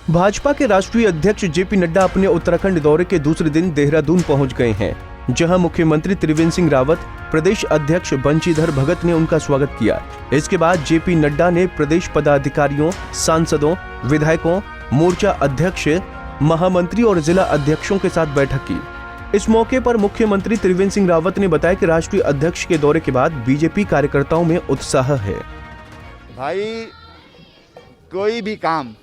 भाजपा के राष्ट्रीय अध्यक्ष जेपी नड्डा अपने उत्तराखंड दौरे के दूसरे दिन देहरादून पहुंच गए हैं, जहां मुख्यमंत्री त्रिवेंद्र सिंह रावत, प्रदेश अध्यक्ष बंशीधर भगत ने उनका स्वागत किया। इसके बाद जेपी नड्डा ने प्रदेश पदाधिकारियों, सांसदों, विधायकों, मोर्चा अध्यक्ष, महामंत्री और जिला अध्यक्षों के साथ बैठक की। इस मौके पर मुख्यमंत्री त्रिवेंद्र सिंह रावत ने बताया कि राष्ट्रीय अध्यक्ष के दौरे के बाद बीजेपी कार्यकर्ताओं में उत्साह है। भाई, कोई भी काम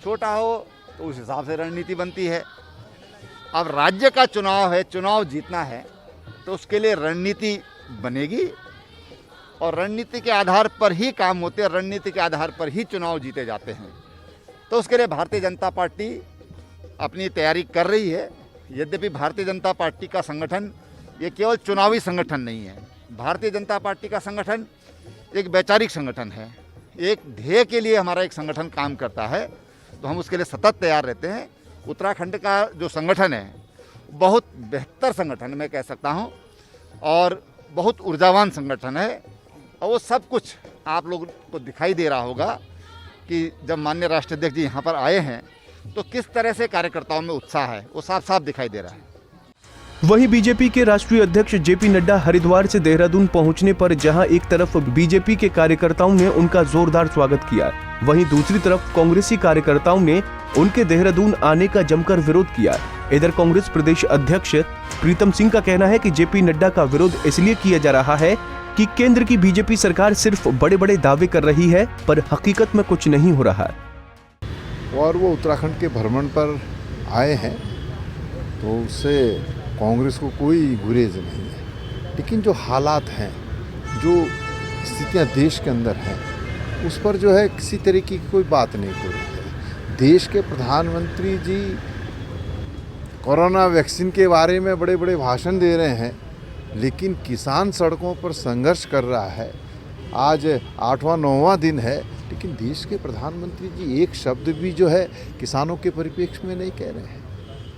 छोटा हो तो उस हिसाब से रणनीति बनती है। अब राज्य का चुनाव है, चुनाव जीतना है तो उसके लिए रणनीति बनेगी और रणनीति के आधार पर ही काम होते हैं, रणनीति के आधार पर ही चुनाव जीते जाते हैं। तो उसके लिए भारतीय जनता पार्टी अपनी तैयारी कर रही है। यद्यपि भारतीय जनता पार्टी का संगठन ये केवल चुनावी संगठन नहीं है। भारतीय जनता पार्टी का संगठन एक वैचारिक संगठन है, एक ध्येय के लिए हमारा एक संगठन काम करता है, तो हम उसके लिए सतत तैयार रहते हैं। उत्तराखंड का जो संगठन है बहुत बेहतर संगठन मैं कह सकता हूं और बहुत ऊर्जावान संगठन है और वो सब कुछ आप लोगों को दिखाई दे रहा होगा कि जब माननीय राष्ट्रीय अध्यक्ष जी यहाँ पर आए हैं तो किस तरह से कार्यकर्ताओं में उत्साह है, वो साफ साफ दिखाई दे रहा है। वहीं बीजेपी के राष्ट्रीय अध्यक्ष जेपी नड्डा हरिद्वार से देहरादून पहुंचने पर जहां एक तरफ बीजेपी के कार्यकर्ताओं ने उनका जोरदार स्वागत किया, वहीं दूसरी तरफ कांग्रेसी कार्यकर्ताओं ने उनके देहरादून आने का जमकर विरोध किया। इधर कांग्रेस प्रदेश अध्यक्ष प्रीतम सिंह का कहना है कि जेपी नड्डा का विरोध इसलिए किया जा रहा है कि केंद्र की बीजेपी सरकार सिर्फ बड़े बड़े दावे कर रही है, पर हकीकत में कुछ नहीं हो रहा। और वो उत्तराखंड के भ्रमण पर आए हैं तो उससे कांग्रेस को कोई गुरेज नहीं है, लेकिन जो हालात हैं, जो स्थितियां देश के अंदर हैं, उस पर जो है किसी तरीके की कोई बात नहीं हो रही है। देश के प्रधानमंत्री जी कोरोना वैक्सीन के बारे में बड़े बड़े भाषण दे रहे हैं, लेकिन किसान सड़कों पर संघर्ष कर रहा है। आज 8वां-9वां दिन है, लेकिन देश के प्रधानमंत्री जी एक शब्द भी जो है किसानों के परिप्रेक्ष्य में नहीं कह रहे हैं।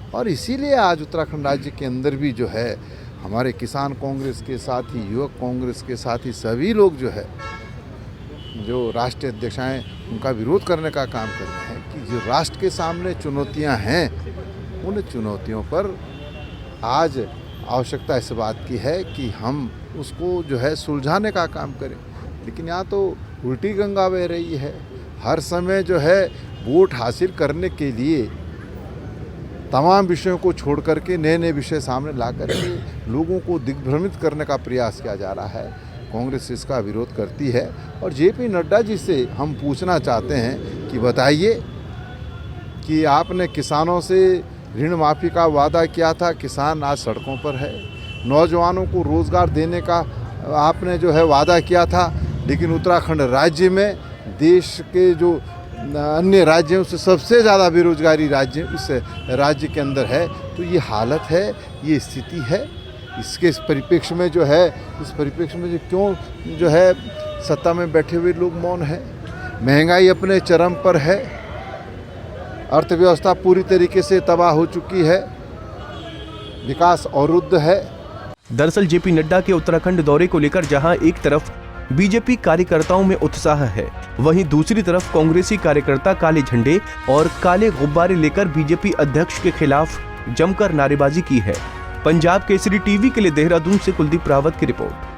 और इसीलिए आज उत्तराखंड राज्य के अंदर भी जो है हमारे किसान कांग्रेस के साथ ही युवक कांग्रेस के साथ ही सभी लोग जो है, जो राष्ट्रीय अध्यक्ष हैं, उनका विरोध करने का काम कर रहे हैं कि जो राष्ट्र के सामने चुनौतियां हैं, उन चुनौतियों पर आज आवश्यकता इस बात की है कि हम उसको जो है सुलझाने का काम करें। लेकिन यहाँ तो उल्टी गंगा बह रही है। हर समय जो है वोट हासिल करने के लिए तमाम विषयों को छोड़ करके नए नए विषय सामने ला करके लोगों को दिग्भ्रमित करने का प्रयास किया जा रहा है। कांग्रेस इसका विरोध करती है और जेपी नड्डा जी से हम पूछना चाहते हैं कि बताइए कि आपने किसानों से ऋण माफ़ी का वादा किया था, किसान आज सड़कों पर है। नौजवानों को रोज़गार देने का आपने जो है वादा किया था, लेकिन उत्तराखंड राज्य में देश के जो अन्य राज्यों से सबसे ज़्यादा बेरोजगारी राज्य इस राज्य के अंदर है। तो ये हालत है, ये स्थिति है। इसके इस परिप्रेक्ष्य में जो है, इस परिप्रेक्ष्य में जो क्यों जो है सत्ता में बैठे हुए लोग मौन है। महंगाई अपने चरम पर है, अर्थव्यवस्था पूरी तरीके से तबाह हो चुकी है, विकास अवरुद्ध है। दरअसल जेपी नड्डा के उत्तराखंड दौरे को लेकर जहां एक तरफ बीजेपी कार्यकर्ताओं में उत्साह है, वहीं दूसरी तरफ कांग्रेसी कार्यकर्ता काले झंडे और काले गुब्बारे लेकर बीजेपी अध्यक्ष के खिलाफ जमकर नारेबाजी की है। पंजाब केसरी टीवी के लिए देहरादून से कुलदीप रावत की रिपोर्ट।